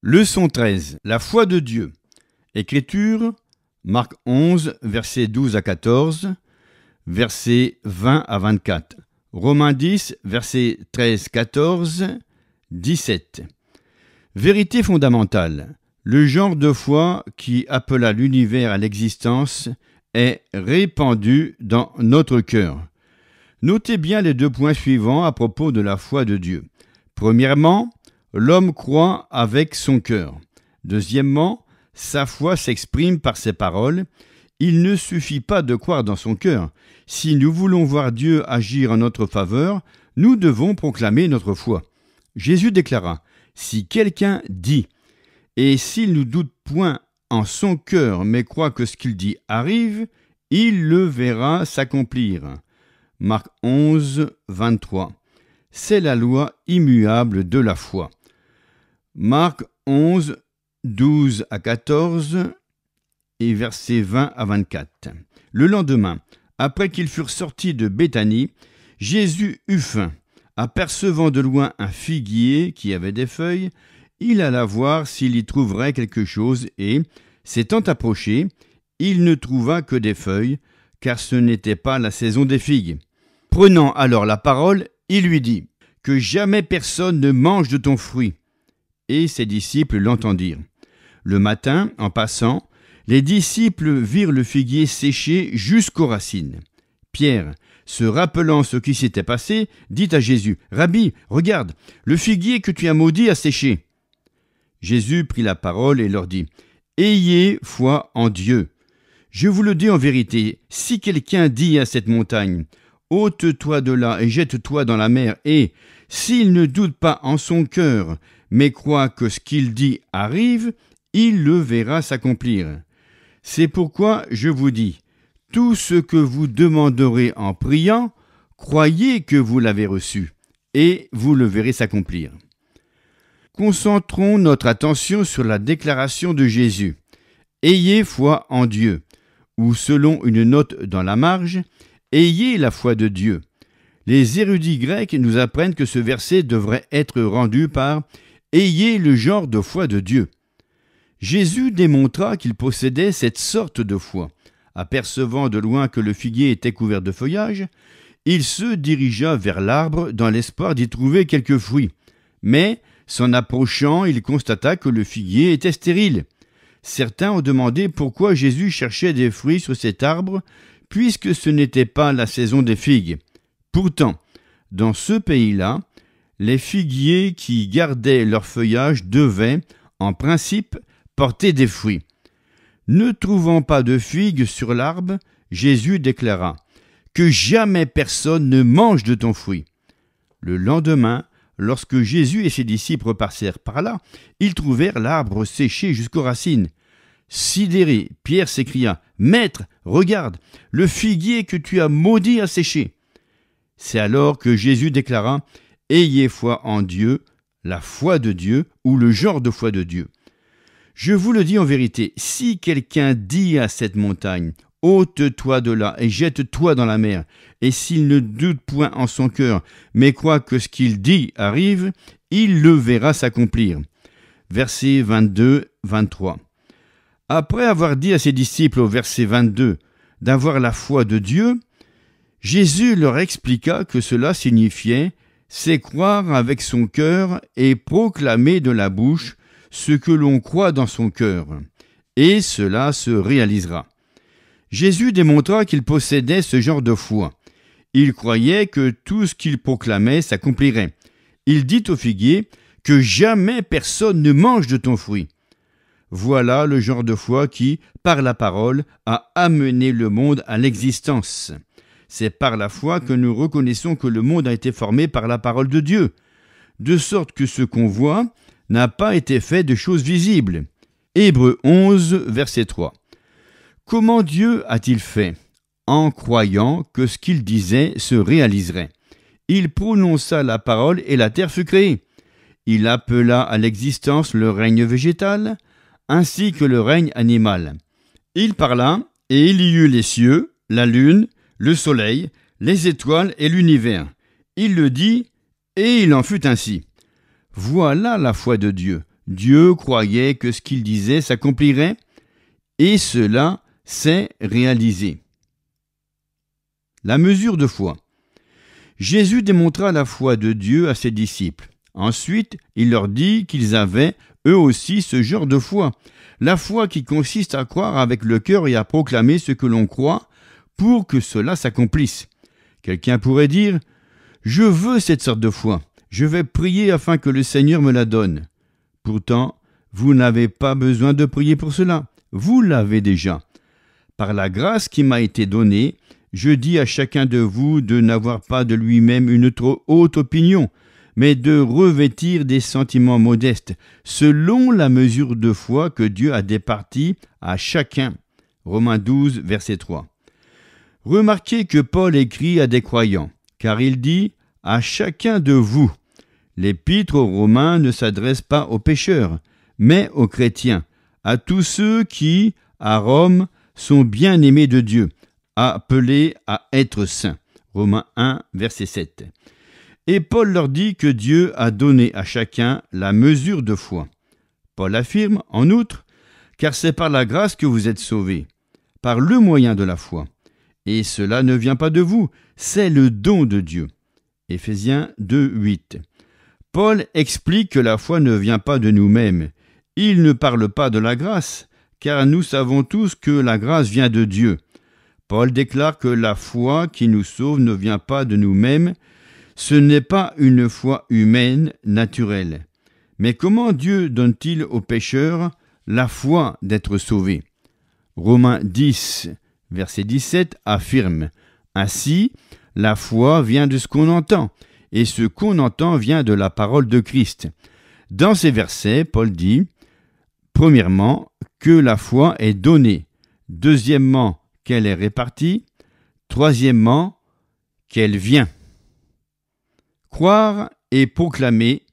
Leçon 13. La foi de Dieu. Écriture, Marc 11, versets 12 à 14, versets 20 à 24. Romains 10, versets 13-14, 17. Vérité fondamentale. Le genre de foi qui appela l'univers à l'existence est répandu dans notre cœur. Notez bien les deux points suivants à propos de la foi de Dieu. Premièrement, l'homme croit avec son cœur. Deuxièmement, sa foi s'exprime par ses paroles. Il ne suffit pas de croire dans son cœur. Si nous voulons voir Dieu agir en notre faveur, nous devons proclamer notre foi. Jésus déclara, « Si quelqu'un dit, et s'il ne doute point en son cœur, mais croit que ce qu'il dit arrive, il le verra s'accomplir. » Marc 11, 23. C'est la loi immuable de la foi. Marc 11, 12 à 14 et versets 20 à 24. Le lendemain, après qu'ils furent sortis de Béthanie, Jésus eut faim. Apercevant de loin un figuier qui avait des feuilles, il alla voir s'il y trouverait quelque chose et, s'étant approché, il ne trouva que des feuilles, car ce n'était pas la saison des figues. Prenant alors la parole, il lui dit, « Que jamais personne ne mange de ton fruit. » Et ses disciples l'entendirent. Le matin, en passant, les disciples virent le figuier séché jusqu'aux racines. Pierre, se rappelant ce qui s'était passé, dit à Jésus, « Rabbi, regarde, le figuier que tu as maudit a séché. » Jésus prit la parole et leur dit, « Ayez foi en Dieu. Je vous le dis en vérité, si quelqu'un dit à cette montagne, « Ôte-toi de là et jette-toi dans la mer » et, s'il ne doute pas en son cœur, mais croit que ce qu'il dit arrive, il le verra s'accomplir. C'est pourquoi je vous dis, tout ce que vous demanderez en priant, croyez que vous l'avez reçu, et vous le verrez s'accomplir. Concentrons notre attention sur la déclaration de Jésus. Ayez foi en Dieu, ou selon une note dans la marge, ayez la foi de Dieu. Les érudits grecs nous apprennent que ce verset devrait être rendu par « Ayez le genre de foi de Dieu ». Jésus démontra qu'il possédait cette sorte de foi. Apercevant de loin que le figuier était couvert de feuillage, il se dirigea vers l'arbre dans l'espoir d'y trouver quelques fruits. Mais, s'en approchant, il constata que le figuier était stérile. Certains ont demandé pourquoi Jésus cherchait des fruits sur cet arbre, puisque ce n'était pas la saison des figues. Pourtant, dans ce pays-là, les figuiers qui gardaient leur feuillage devaient, en principe, porter des fruits. Ne trouvant pas de figues sur l'arbre, Jésus déclara « Que jamais personne ne mange de ton fruit. » Le lendemain, lorsque Jésus et ses disciples passèrent par là, ils trouvèrent l'arbre séché jusqu'aux racines. Sidéré, Pierre s'écria « Maître, regarde, le figuier que tu as maudit a séché. » C'est alors que Jésus déclara « Ayez foi en Dieu, la foi de Dieu ou le genre de foi de Dieu. Je vous le dis en vérité, si quelqu'un dit à cette montagne « Ôte-toi de là et jette-toi dans la mer » et s'il ne doute point en son cœur, mais croit que ce qu'il dit arrive, il le verra s'accomplir. Versets 22-23. Après avoir dit à ses disciples au verset 22 d'avoir la foi de Dieu, Jésus leur expliqua que cela signifiait « c'est croire avec son cœur et proclamer de la bouche ce que l'on croit dans son cœur, et cela se réalisera. » Jésus démontra qu'il possédait ce genre de foi. Il croyait que tout ce qu'il proclamait s'accomplirait. Il dit au figuier « que jamais personne ne mange de ton fruit. » Voilà le genre de foi qui, par la parole, a amené le monde à l'existence. C'est par la foi que nous reconnaissons que le monde a été formé par la parole de Dieu, de sorte que ce qu'on voit n'a pas été fait de choses visibles. Hébreux 11, verset 3. Comment Dieu a-t-il fait? En croyant que ce qu'il disait se réaliserait. Il prononça la parole et la terre fut créée. Il appela à l'existence le règne végétal, ainsi que le règne animal. Il parla, et il y eut les cieux, la lune, le soleil, les étoiles et l'univers. Il le dit, et il en fut ainsi. Voilà la foi de Dieu. Dieu croyait que ce qu'il disait s'accomplirait, et cela s'est réalisé. La mesure de foi. Jésus démontra la foi de Dieu à ses disciples. Ensuite, il leur dit qu'ils avaient, eux aussi, ce genre de foi. La foi qui consiste à croire avec le cœur et à proclamer ce que l'on croit pour que cela s'accomplisse. Quelqu'un pourrait dire « Je veux cette sorte de foi. Je vais prier afin que le Seigneur me la donne. » Pourtant, vous n'avez pas besoin de prier pour cela. Vous l'avez déjà. Par la grâce qui m'a été donnée, je dis à chacun de vous de n'avoir pas de lui-même une trop haute opinion, mais de revêtir des sentiments modestes, selon la mesure de foi que Dieu a départie à chacun. Romains 12, verset 3. Remarquez que Paul écrit à des croyants, car il dit « à chacun de vous ». L'épître aux Romains ne s'adresse pas aux pécheurs, mais aux chrétiens, à tous ceux qui, à Rome, sont bien aimés de Dieu, appelés à être saints. Romains 1, verset 7. Et Paul leur dit que Dieu a donné à chacun la mesure de foi. Paul affirme, en outre, car c'est par la grâce que vous êtes sauvés, par le moyen de la foi. Et cela ne vient pas de vous, c'est le don de Dieu. Éphésiens 2, 8. Paul explique que la foi ne vient pas de nous-mêmes. Il ne parle pas de la grâce, car nous savons tous que la grâce vient de Dieu. Paul déclare que la foi qui nous sauve ne vient pas de nous-mêmes, ce n'est pas une foi humaine, naturelle. Mais comment Dieu donne-t-il aux pécheurs la foi d'être sauvés? Romains 10, verset 17 affirme « Ainsi, la foi vient de ce qu'on entend, et ce qu'on entend vient de la parole de Christ. » Dans ces versets, Paul dit, premièrement, que la foi est donnée, deuxièmement, qu'elle est répartie, troisièmement, qu'elle vient. Croire et proclamer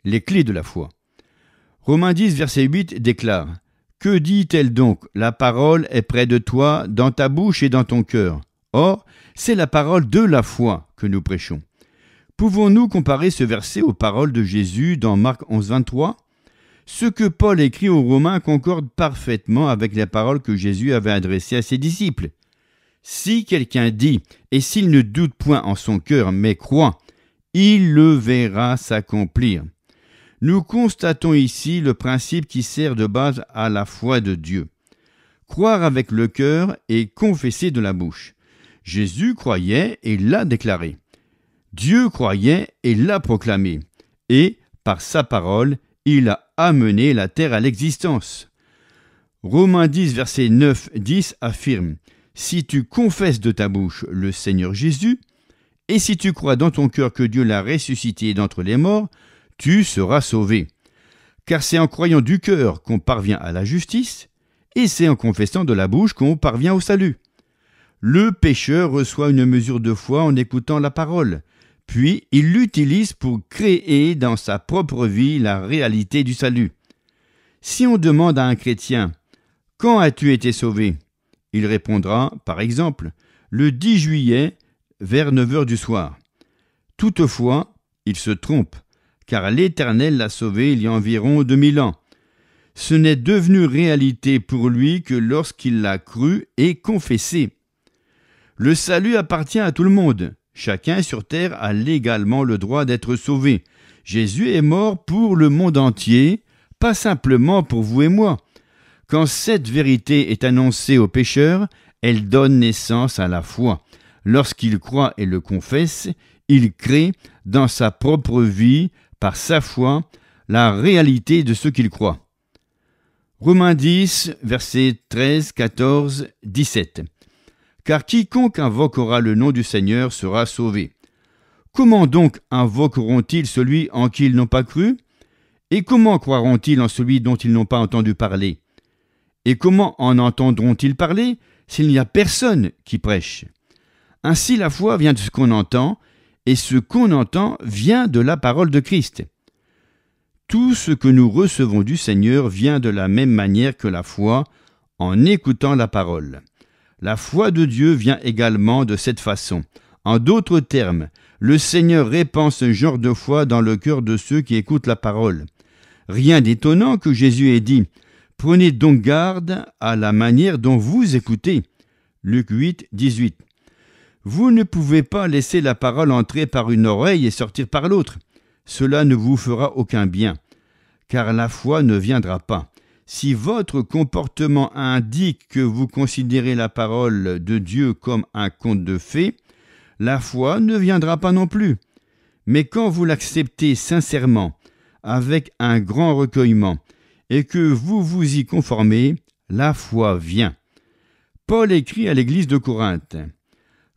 les clés de la foi. Romains 10, verset 8 déclare « Que dit-elle donc? La parole est près de toi, dans ta bouche et dans ton cœur. » Or, c'est la parole de la foi que nous prêchons. Pouvons-nous comparer ce verset aux paroles de Jésus dans Marc 11, 23 ? Ce que Paul écrit aux Romains concorde parfaitement avec les paroles que Jésus avait adressées à ses disciples. Si quelqu'un dit, et s'il ne doute point en son cœur, mais croit, il le verra s'accomplir. Nous constatons ici le principe qui sert de base à la foi de Dieu. Croire avec le cœur et confesser de la bouche. Jésus croyait et l'a déclaré. Dieu croyait et l'a proclamé. Et, par sa parole, il a amené la terre à l'existence. Romains 10, verset 9-10 affirme « Si tu confesses de ta bouche le Seigneur Jésus, et si tu crois dans ton cœur que Dieu l'a ressuscité d'entre les morts, tu seras sauvé. Car c'est en croyant du cœur qu'on parvient à la justice, et c'est en confessant de la bouche qu'on parvient au salut. Le pécheur reçoit une mesure de foi en écoutant la parole, puis il l'utilise pour créer dans sa propre vie la réalité du salut. Si on demande à un chrétien « Quand as-tu été sauvé ?» il répondra, par exemple, le 10 juillet vers 9 heures du soir. Toutefois, il se trompe, car l'Éternel l'a sauvé il y a environ 2000 ans. Ce n'est devenu réalité pour lui que lorsqu'il l'a cru et confessé. Le salut appartient à tout le monde. Chacun sur terre a légalement le droit d'être sauvé. Jésus est mort pour le monde entier, pas simplement pour vous et moi. Quand cette vérité est annoncée aux pécheurs, elle donne naissance à la foi. Lorsqu'il croit et le confesse, il crée dans sa propre vie, par sa foi, la réalité de ce qu'il croit. Romains 10, versets 13, 14, 17. Car quiconque invoquera le nom du Seigneur sera sauvé. Comment donc invoqueront-ils celui en qui ils n'ont pas cru? Et comment croiront-ils en celui dont ils n'ont pas entendu parler? Et comment en entendront-ils parler s'il n'y a personne qui prêche? Ainsi la foi vient de ce qu'on entend, et ce qu'on entend vient de la parole de Christ. Tout ce que nous recevons du Seigneur vient de la même manière que la foi, en écoutant la parole. La foi de Dieu vient également de cette façon. En d'autres termes, le Seigneur répand ce genre de foi dans le cœur de ceux qui écoutent la parole. Rien d'étonnant que Jésus ait dit « Prenez donc garde à la manière dont vous écoutez ». Luc 8, 18. Vous ne pouvez pas laisser la parole entrer par une oreille et sortir par l'autre. Cela ne vous fera aucun bien, car la foi ne viendra pas. Si votre comportement indique que vous considérez la parole de Dieu comme un conte de fées, la foi ne viendra pas non plus. Mais quand vous l'acceptez sincèrement, avec un grand recueillement, et que vous vous y conformez, la foi vient. Paul écrit à l'église de Corinthe.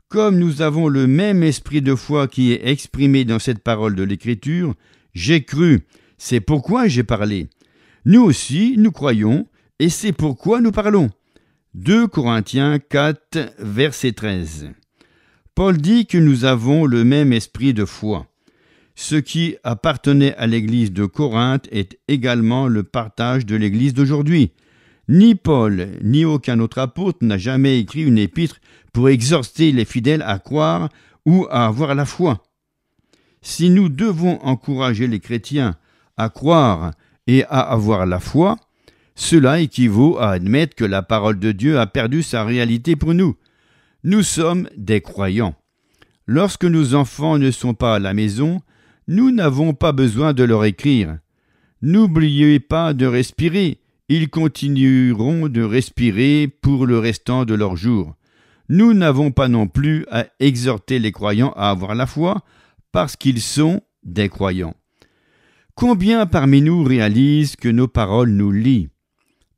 Comme nous avons le même esprit de foi qui est exprimé dans cette parole de l'Écriture, j'ai cru, c'est pourquoi j'ai parlé. Nous aussi, nous croyons, et c'est pourquoi nous parlons. 2 Corinthiens 4, verset 13. Paul dit que nous avons le même esprit de foi. Ce qui appartenait à l'église de Corinthe est également le partage de l'église d'aujourd'hui. Ni Paul, ni aucun autre apôtre n'a jamais écrit une épître pour exhorter les fidèles à croire ou à avoir la foi. Si nous devons encourager les chrétiens à croire et à avoir la foi, cela équivaut à admettre que la parole de Dieu a perdu sa réalité pour nous. Nous sommes des croyants. Lorsque nos enfants ne sont pas à la maison, nous n'avons pas besoin de leur écrire. N'oubliez pas de respirer. Ils continueront de respirer pour le restant de leur jour. Nous n'avons pas non plus à exhorter les croyants à avoir la foi, parce qu'ils sont des croyants. Combien parmi nous réalisent que nos paroles nous lient?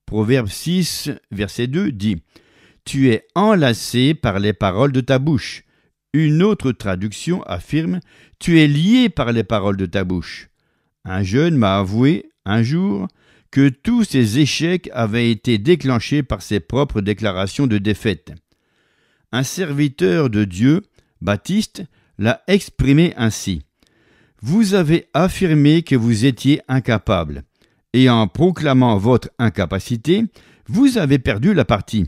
Proverbe 6, verset 2 dit « Tu es enlacé par les paroles de ta bouche ». Une autre traduction affirme « Tu es lié par les paroles de ta bouche ». Un jeune m'a avoué, un jour, que tous ses échecs avaient été déclenchés par ses propres déclarations de défaite. Un serviteur de Dieu, Baptiste, l'a exprimé ainsi. « Vous avez affirmé que vous étiez incapable, et en proclamant votre incapacité, vous avez perdu la partie.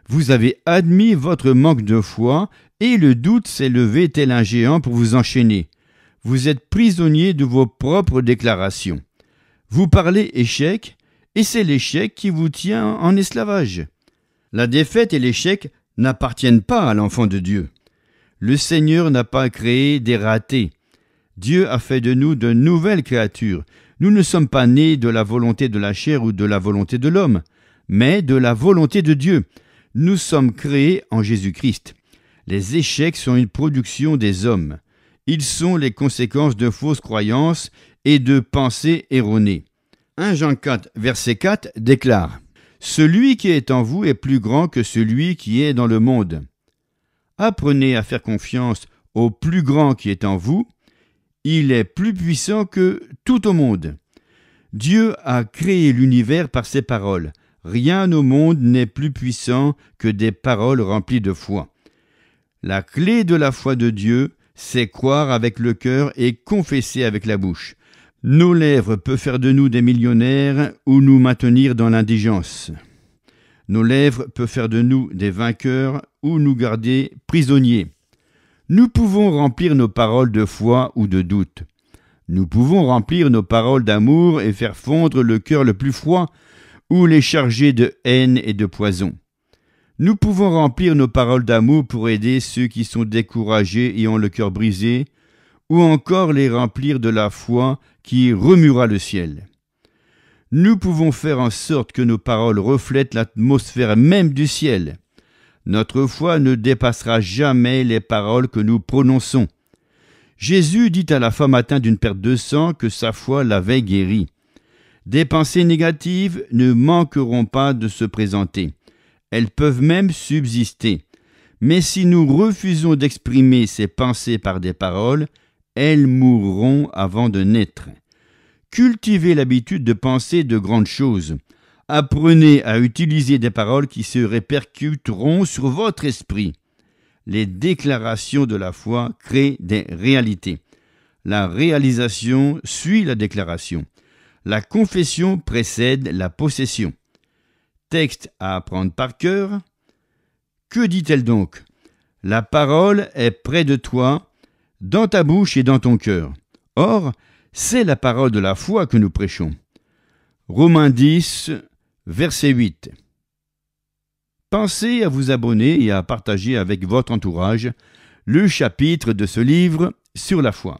Vous avez admis votre manque de foi, et le doute s'est levé tel un géant pour vous enchaîner. Vous êtes prisonnier de vos propres déclarations. Vous parlez échec, et c'est l'échec qui vous tient en esclavage. La défaite et l'échec n'appartiennent pas à l'enfant de Dieu. Le Seigneur n'a pas créé des ratés. Dieu a fait de nous de nouvelles créatures. Nous ne sommes pas nés de la volonté de la chair ou de la volonté de l'homme, mais de la volonté de Dieu. Nous sommes créés en Jésus-Christ. Les échecs sont une production des hommes. Ils sont les conséquences de fausses croyances et de pensées erronées. 1 Jean 4, verset 4 déclare « Celui qui est en vous est plus grand que celui qui est dans le monde. » Apprenez à faire confiance au plus grand qui est en vous. Il est plus puissant que tout au monde. Dieu a créé l'univers par ses paroles. Rien au monde n'est plus puissant que des paroles remplies de foi. La clé de la foi de Dieu, c'est croire avec le cœur et confesser avec la bouche. Nos lèvres peuvent faire de nous des millionnaires ou nous maintenir dans l'indigence. Nos lèvres peuvent faire de nous des vainqueurs ou nous garder prisonniers. Nous pouvons remplir nos paroles de foi ou de doute. Nous pouvons remplir nos paroles d'amour et faire fondre le cœur le plus froid ou les charger de haine et de poison. Nous pouvons remplir nos paroles d'amour pour aider ceux qui sont découragés et ont le cœur brisé, ou encore les remplir de la foi qui remuera le ciel. Nous pouvons faire en sorte que nos paroles reflètent l'atmosphère même du ciel. Notre foi ne dépassera jamais les paroles que nous prononçons. Jésus dit à la femme atteinte d'une perte de sang que sa foi l'avait guérie. Des pensées négatives ne manqueront pas de se présenter. Elles peuvent même subsister. Mais si nous refusons d'exprimer ces pensées par des paroles, elles mourront avant de naître. Cultivez l'habitude de penser de grandes choses. Apprenez à utiliser des paroles qui se répercuteront sur votre esprit. Les déclarations de la foi créent des réalités. La réalisation suit la déclaration. La confession précède la possession. Texte à apprendre par cœur. Que dit-elle donc? La parole est près de toi, dans ta bouche et dans ton cœur. Or, c'est la parole de la foi que nous prêchons. Romains 10, verset 8. Pensez à vous abonner et à partager avec votre entourage le chapitre de ce livre sur la foi.